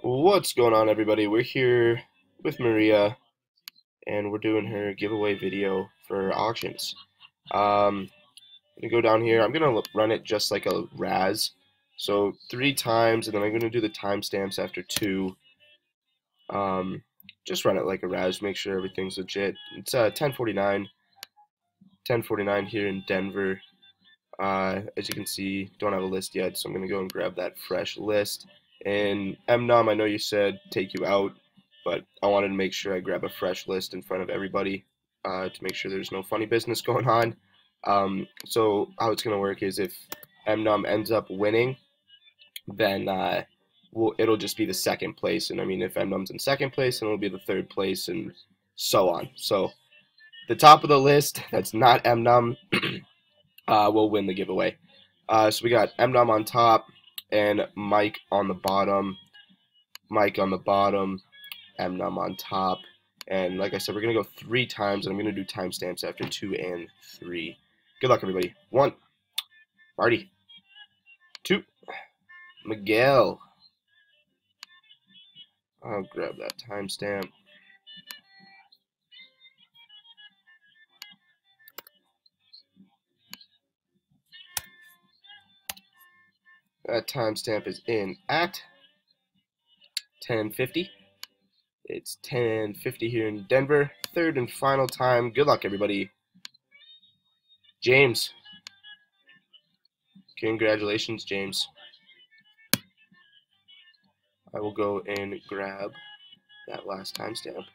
What's going on, everybody? We're here with Maria, and we're doing her giveaway video for auctions. I'm gonna go down here. I'm gonna run it just like a Raz, so 3 times, and then I'm gonna do the timestamps after 2. Um, just run it like a Raz. Make sure everything's legit. It's 10:49 here in Denver. As you can see, don't have a list yet, so I'm gonna go and grab that fresh list. And MNUM, I know you said take you out, but I wanted to make sure I grab a fresh list in front of everybody to make sure there's no funny business going on. So how it's gonna work is if MNUM ends up winning, then it'll just be the second place. And I mean, if MNUM's in second place, then it'll be the third place, and so on. So the top of the list that's not MNUM will win the giveaway. So we got MNUM on top and Mike on the bottom. Mike on the bottom, MNUM on top. And like I said, we're going to go 3 times, and I'm going to do timestamps after 2 and 3. Good luck, everybody. 1, Marty. 2, Miguel. I'll grab that timestamp. That timestamp is in at 10:50. It's 10:50 here in Denver. Third and final time. Good luck, everybody. James. Congratulations, James. I will go and grab that last timestamp.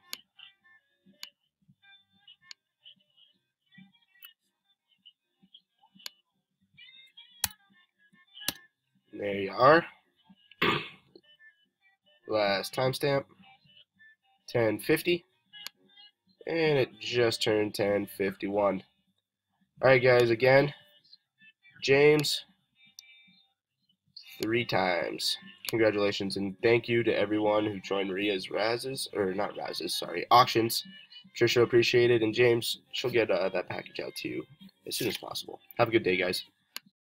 There you are. Last timestamp, 10:50, and it just turned 10:51. Alright guys, again, James, 3 times. Congratulations, and thank you to everyone who joined Maria's auctions. Sure she'll appreciate it, and James, she'll get that package out to you as soon as possible. Have a good day, guys.